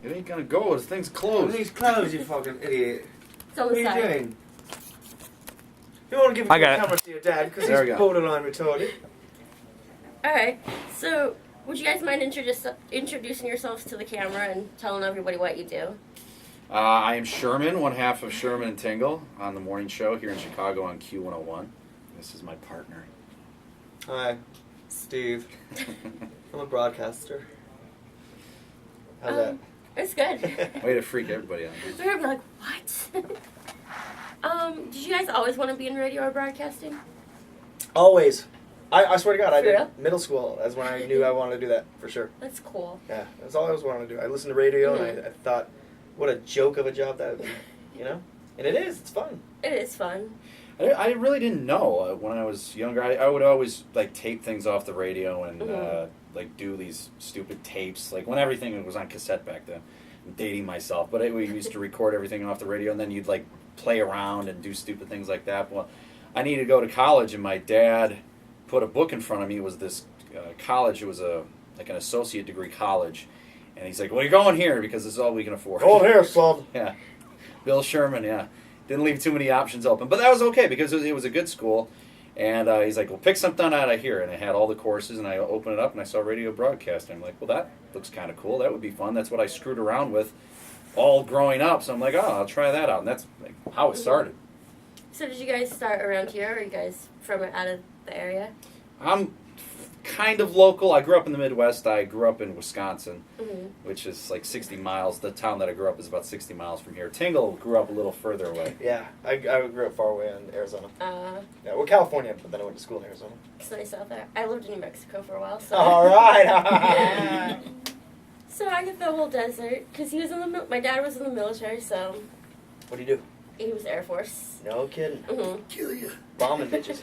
It ain't gonna go. This thing's closed. Everything's closed, you fucking idiot. It's on What the are you side. doing? You want to give the camera to your dad because There we he's go. borderline retarded. Alright, so would you guys mind introducing yourselves to the camera and telling everybody what you do? I am Sherman, one half of Sherman and Tingle on the morning show here in Chicago on Q101. This is my partner. Hi, Steve. I'm a broadcaster. How's that? It's good. Way to freak everybody out. They're gonna be like, what? Did you guys always want to be in radio or broadcasting? Always. I swear to God, I For did. real? Middle school, that's when I knew I wanted to do that, for sure. That's cool. Yeah, that's all I always wanted to do. I listened to radio and I thought, what a joke of a job that would be, you know? And it is, it's fun. It is fun. I really didn't know when I was younger. I would always like tape things off the radio and like do these stupid tapes, like when everything was on cassette back then. I'm dating myself, but we used to record everything off the radio, and then you'd like play around and do stupid things like that. Well, I needed to go to college, and my dad put a book in front of me. It was this college. It was like an associate degree college, and he's like, "Well, you're going here because this is all we can afford." Go here, son. Yeah, Bill Sherman. Yeah, didn't leave too many options open, but that was okay because it was a good school. And he's like, "Well, pick something out of here," and it had all the courses. And I opened it up and I saw radio broadcasting. I'm like, "Well, that looks kind of cool. That would be fun." That's what I screwed around with all growing up. So I'm like, "Oh, I'll try that out." And that's like how it started. So did you guys start around here, or are you guys from out of the area? I'm kind of local. I grew up in the Midwest. I grew up in Wisconsin, which is like 60 miles. The town that I grew up is about 60 miles from here. Tingle grew up a little further away. Yeah, I grew up far away in Arizona. Yeah, well, California, but then I went to school in Arizona. It's nice out there. I lived in New Mexico for a while, so. All right. So I get the whole desert because he was in the. My dad was in the military, so. What do you do? He was Air Force. No kidding. Kill you. Bombing bitches.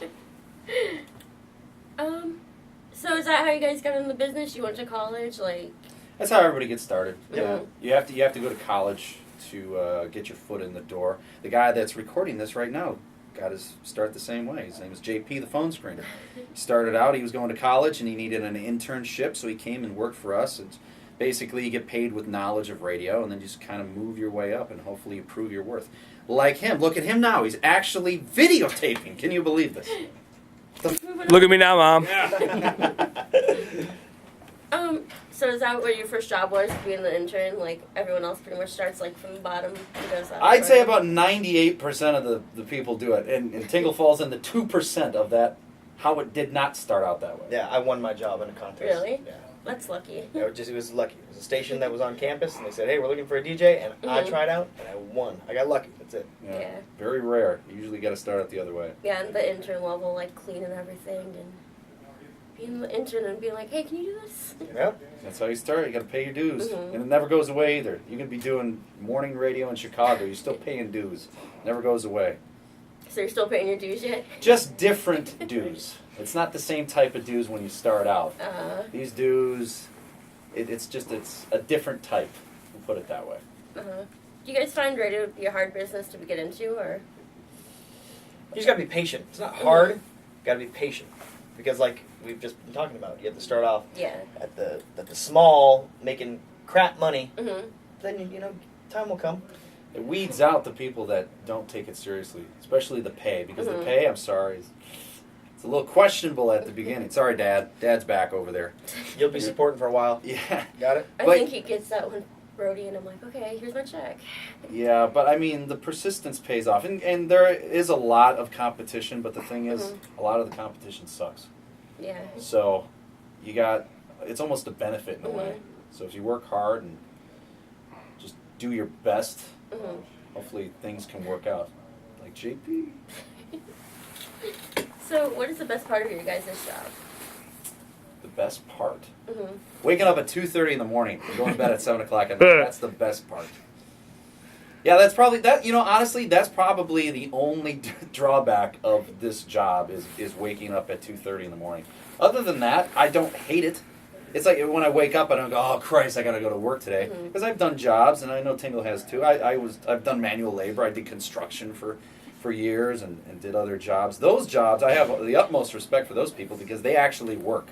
So is that how you guys got in the business? You went to college, like? That's how everybody gets started. Yeah. You have to go to college to get your foot in the door. The guy that's recording this right now got his start the same way. His name is JP, the phone screener. He started out, he was going to college and he needed an internship, so he came and worked for us. It's basically you get paid with knowledge of radio, and then you just kind of move your way up and hopefully you prove your worth. Like him, look at him now. He's actually videotaping. Can you believe this? Look at me now, Mom. So is that what your first job was, being the intern? Like everyone else pretty much starts like from the bottom and goes up. I'd say about 98% of the people do it, and Tingle falls in the 2% of that, how it did not start out that way. Yeah, I won my job in a contest. Really? Yeah. That's lucky. Yeah, it was lucky. It was a station that was on campus, and they said, "Hey, we're looking for a DJ," and I tried out, and I won. I got lucky. That's it. Yeah. Very rare. You usually got to start out the other way. Yeah, and the intern level, like cleaning everything and being the intern and being like, hey, can you do this? Yep. That's how you start. You got to pay your dues, and it never goes away either. You can be doing morning radio in Chicago. You're still paying dues. Never goes away. So you're still paying your dues yet? Just different dues. It's not the same type of dues when you start out. These dues, it's a different type. We'll put it that way. Do you guys find radio to be a hard business to get into, or? You just gotta be patient. It's not hard. You gotta be patient, because like we've just been talking about, you have to start off at the small, making crap money. Then you know, time will come. It weeds out the people that don't take it seriously, especially the pay, because the pay, I'm sorry, it's a little questionable at the beginning. Sorry, Dad. Dad's back over there. You'll be supporting for a while. Yeah. Got it? I think he gets that one, Brody, and I'm like, okay, here's my check. Yeah, but I mean, the persistence pays off. And there is a lot of competition, but the thing is, a lot of the competition sucks. Yeah. So, it's almost a benefit in a way. So if you work hard and just do your best, hopefully things can work out. Like JP. So what is the best part of your guys' job? The best part? Waking up at 2:30 in the morning and going to bed at 7 o'clock at night. That's the best part. Yeah, that's probably, honestly, that's probably the only drawback of this job is waking up at 2:30 in the morning. Other than that, I don't hate it. It's like when I wake up, I don't go, oh, Christ, I got to go to work today. Because I've done jobs, and I know Tingle has too. I've done manual labor. I did construction for years and did other jobs. Those jobs, I have the utmost respect for those people because they actually work.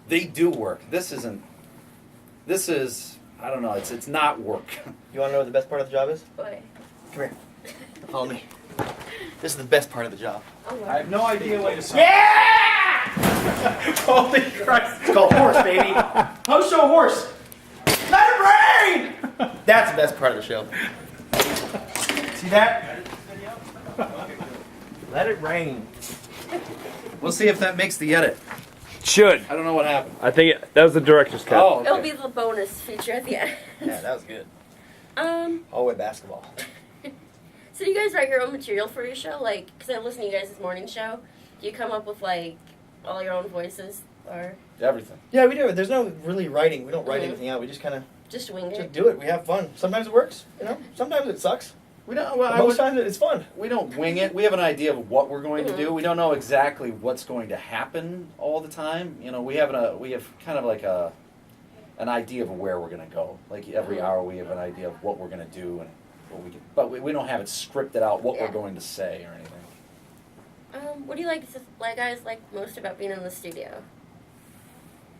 They do work. This is I don't know. It's not work. You want to know what the best part of the job is? What? Come here. Follow me. This is the best part of the job. Oh, I have no idea what to say. Yeah! Holy Christ! It's called horse, baby. House show horse. Let it rain! That's the best part of the show. See that? Let it rain. We'll see if that makes the edit. Should. I don't know what happened. I think that was the director's cut. Oh, It'll okay. be the bonus feature at the end. Yeah, that was good. Um, Basketball. so do you guys write your own material for your show? Like, because I listen to you guys' morning show. Do you come up with, like, all your own voices? Or Everything. Yeah, we do it. There's no really writing. We don't write anything out. We just kind of just wing it? just do it. We have fun. Sometimes it works. Sometimes it sucks. We don't. But most times it's fun. We don't wing it. We have an idea of what we're going to do. We don't know exactly what's going to happen all the time. We have kind of like an idea of where we're going to go. Like every hour, we have an idea of what we're going to do and what we can. But we don't have it scripted out what we're going to say or anything. What do you guys like most about being in the studio?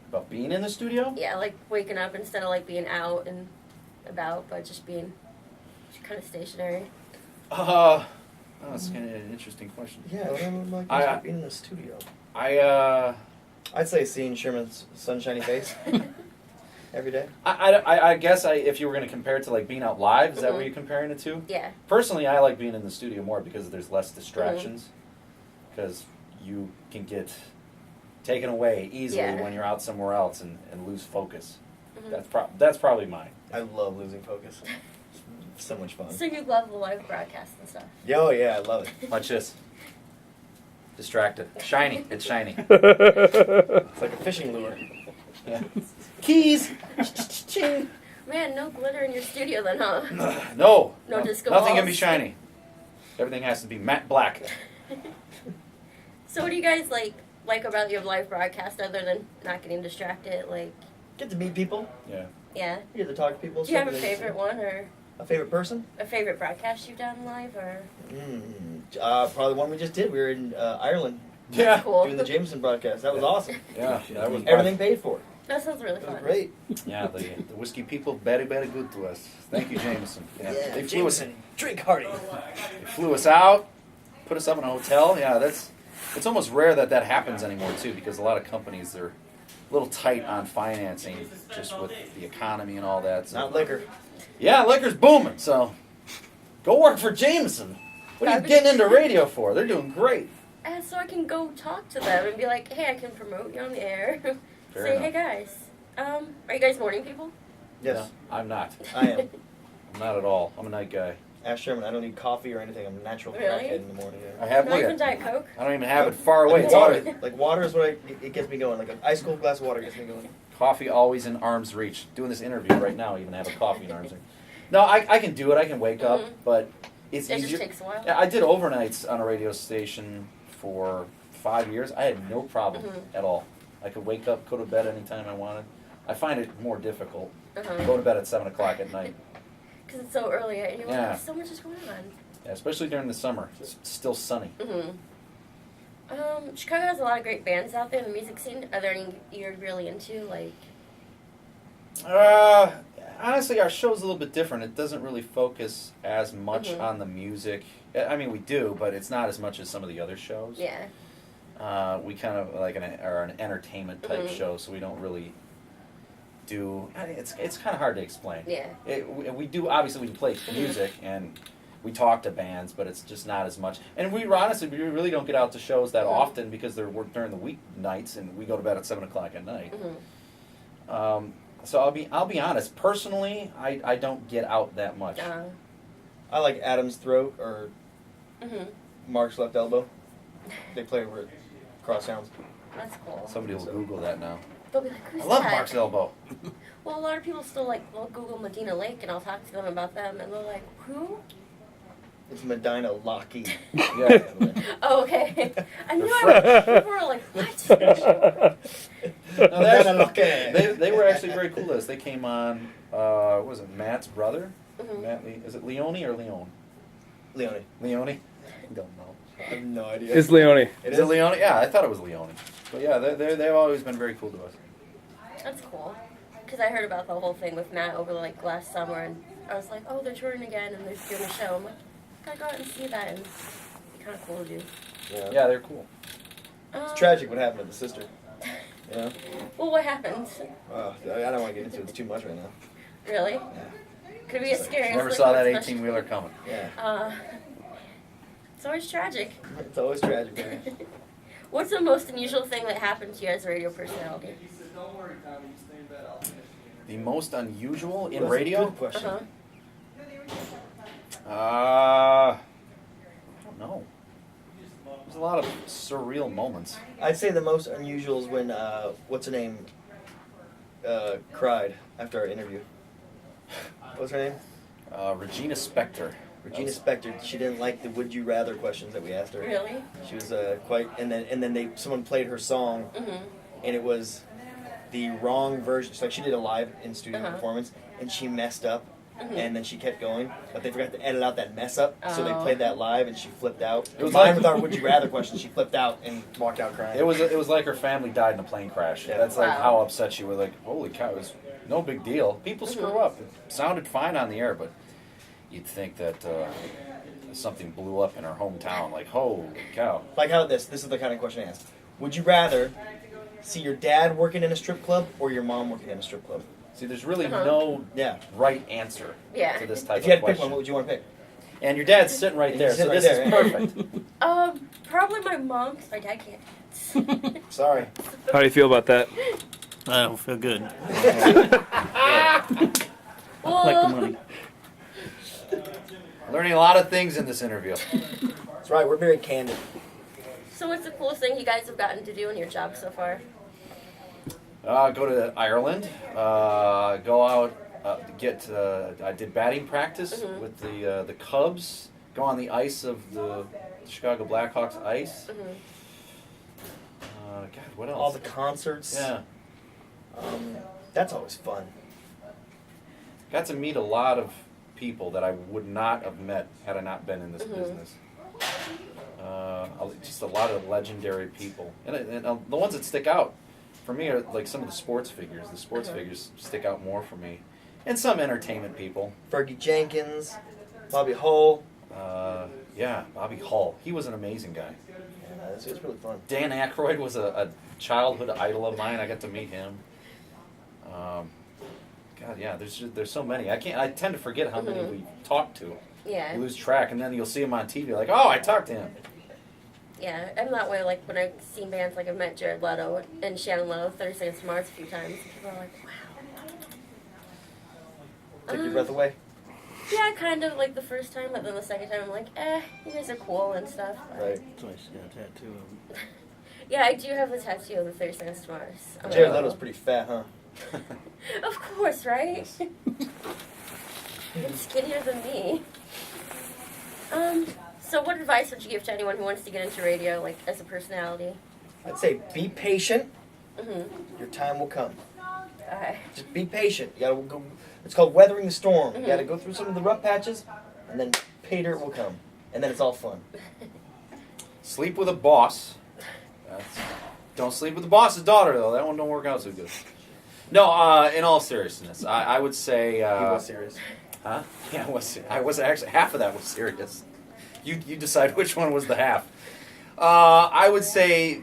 About being in the studio? Yeah, like waking up instead of like being out and about, but just being kind of stationary. That's kind of an interesting question. Yeah, what am I like being in the studio? I'd say seeing Sherman's sunshiny face every day. I guess if you were going to compare it to like being out live, is that what you're comparing it to? Yeah. Personally, I like being in the studio more because there's less distractions. Because you can get taken away easily when you're out somewhere else and lose focus. That's probably mine. I love losing focus. It's so much fun. So you love the live broadcast and stuff? Oh yeah, I love it. Watch this. Distracted. Shiny. It's shiny. It's like a fishing lure. Yeah. Keys. Man, no glitter in your studio then, huh? No. No disco Nothing can balls? be shiny. Everything has to be matte black. So what do you guys like about your live broadcast other than not getting distracted? Like, Get to meet people. Yeah. yeah. You get to talk to people. Do you have a favorite one or A favorite person? a favorite broadcast you've done live or? Probably one we just did. We were in Ireland Yeah. Cool. doing the Jameson broadcast. That was awesome. Yeah. That was Everything paid for. That sounds really It was fun. great. Yeah, the whiskey people very, very good to us. Thank you, Jameson. Yeah, they flew Jameson, drink hardy. They flew us out, put us up in a hotel. Yeah, it's almost rare that happens anymore too, because a lot of companies they're a little tight on financing, just with the economy and all that. So. Not liquor. Yeah, liquor's booming. So go work for Jameson. What are you getting into radio for? They're doing great. So I can go talk to them and be like, hey, I can promote you on the air. Fair Say, enough. hey guys, are you guys morning people? Yes, No, I'm not. I am. I'm not at all. I'm a night guy. Ask Sherman. I don't need coffee or anything. I'm a natural Really? crackhead in the morning. Yeah. I have Not even Diet Coke? I don't even have it far away. It's water. always, Like water is what it gets me going. Like an ice cold glass of water gets me going. coffee always in arm's reach. Doing this interview right now, even have a coffee in arm's reach. No, I can do it. I can wake up, but it's It easier. just takes a while. Yeah, I did overnights on a radio station for 5 years. I had no problem at all. I could wake up, go to bed anytime I wanted. I find it more difficult. Go to bed at 7 o'clock at night. Because it's so early and you're Yeah. like, so much is going on. Yeah, especially during the summer. It's still sunny. Chicago has a lot of great bands out there in the music scene. Are there any you're really into? Like, Honestly, our show's a little bit different. It doesn't really focus as much on the music. I mean, we do, but it's not as much as some of the other shows. yeah. We kind of like are an entertainment type show, so we don't really do. It's kind of hard to explain. Yeah. We do obviously we play music and we talk to bands, but it's just not as much. And we really don't get out to shows that often because they're during the weeknights, and we go to bed at 7 o'clock at night. So I'll be honest. Personally, I don't get out that much. I like Adam's Throat or Mark's Left Elbow. They play over at Cross Sounds. That's cool. Somebody will Google that now. They'll be like, who's I love that? Mark's Elbow. Well, a lot of people still will Google Medina Lake, and I'll talk to them about them, and they're like, who? It's Medina Lockheed. Yeah. Oh, okay. I knew people were like, what? No, they were actually very cool to us. They came on, what was it, Matt's brother? Matt is it Leone or Leone? Leone. Leone? I don't know. I have no idea. It's Leone. Is it Leone? Yeah, I thought it was Leone. But yeah, they've always been very cool to us. That's cool. because I heard about the whole thing with Matt over like last summer, and I was like, oh, they're touring again and they're doing a show. I'm like, gotta go out and see that, and it's kind of cool to do. Yeah, they're cool. It's tragic what happened to the sister. Yeah. Well, what happened? I don't want to get into it. It's too much right now. Really? Yeah. Could be a scary. Never saw that 18-wheeler coming. Yeah. It's always tragic. It's always tragic, man. What's the most unusual thing that happened to you as a radio personality? The most unusual in radio? Good question. I don't know. There's a lot of surreal moments. I'd say the most unusual is when, what's her name, cried after our interview. What was her name? Regina Spektor. Regina Spektor. She didn't like the "Would you rather" questions that we asked her. Really? She was quite, and then someone played her song, and it was the wrong version. Like she did a live in studio performance, and she messed up, and then she kept going, but they forgot to edit out that mess up, so they played that live, and she flipped out. It was mine with our "Would you rather" question. She flipped out and walked out crying. It was like her family died in a plane crash. Yeah. That's like how upset she was. Like, holy cow, it was no big deal. People screw up. It sounded fine on the air, but you'd think that something blew up in her hometown. Like, holy cow. Like how this is the kind of question I asked. Would you rather see your dad working in a strip club or your mom working in a strip club? See, there's really no right answer to this type of question. If you had to pick one, what would you want to pick? And your dad's sitting right there, so this is perfect. Probably my mom, because my dad can't. Sorry. How do you feel about that? I don't feel good. Well, Like the money. Learning a lot of things in this interview. That's right, we're very candid. So what's the coolest thing you guys have gotten to do in your job so far? Go to Ireland. Go out. I did batting practice with the Cubs. Go on the ice of the Chicago Blackhawks ice. God, what else? All the concerts. Yeah. That's always fun. Got to meet a lot of people that I would not have met had I not been in this business. Just a lot of legendary people, and the ones that stick out for me are like some of the sports figures. The sports figures stick out more for me, and some entertainment people. Fergie Jenkins, Bobby Hull. Bobby Hull. He was an amazing guy. Yeah, it was really fun. Dan Aykroyd was a childhood idol of mine. I got to meet him. There's so many. I tend to forget how many we talked to. Yeah. You lose track, and then you'll see him on TV. Like, oh, I talked to him. Yeah, I'm that way. Like when I've seen bands, like I've met Jared Leto and Shannon Lowe, 30 Seconds to Mars a few times. And people are like, wow. Take your breath away. Yeah, kind of like the first time, but then the second time I'm like, you guys are cool and stuff. Right. So I just got a tattoo of him. Yeah, I do have a tattoo of the 30 Seconds to Mars. Jared Leto's pretty fat, huh? Of course, right? Yes. It's skinnier than me. So what advice would you give to anyone who wants to get into radio, like, as a personality? I'd say be patient. Mm-hmm. Your time will come. Okay. Just be patient. You gotta go. It's called weathering the storm. You gotta go through some of the rough patches, and then pay dirt will come, and then it's all fun. Sleep with a boss. Don't sleep with the boss's daughter, though. That one don't work out so good. No, in all seriousness, I would say... He was serious. Huh? Yeah, I was actually... Half of that was serious. You decide which one was the half. I would say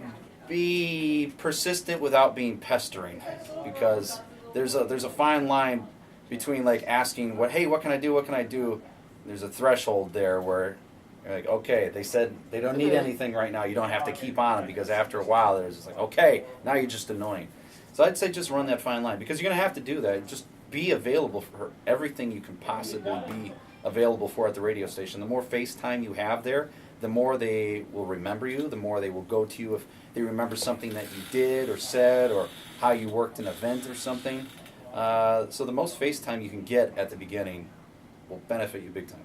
be persistent without being pestering, because there's a fine line between like asking what can I do. There's a threshold there where you're like, okay, they said they don't need anything right now. You don't have to keep on them, because after a while there's just like, okay, now you're just annoying. So I'd say just run that fine line, because you're going to have to do that. Just be available for her, everything you can possibly be available for at the radio station. The more face time you have there, the more they will remember you, the more they will go to you if they remember something that you did or said or how you worked an event or something. So the most face time you can get at the beginning will benefit you big time.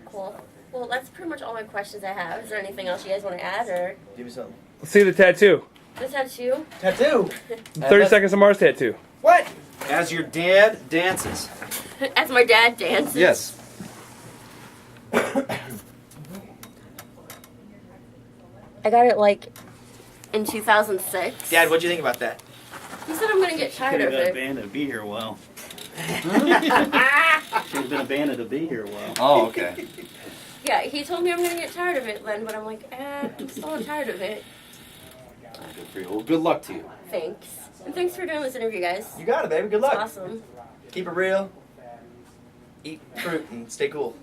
Cool. Well, that's pretty much all my questions I have. Is there anything else you guys want to add, or? Give me something. Let's see the tattoo. The tattoo? Tattoo? 30 Seconds to Mars tattoo. What? As your dad dances. As my dad dances? Yes. I got it, like, in 2006. Dad, what'd you think about that? He said I'm gonna get tired Could of have it. been abandoned to be here a while. Should have been abandoned to be here a while. Oh, okay. Yeah, he told me I'm gonna get tired of it, Len, but I'm like, I'm still not tired of it. Good for you. Well, good luck to you. Thanks. And thanks for doing this interview, guys. You got it, baby. Good It's luck. awesome. Keep it real. Eat fruit and stay cool.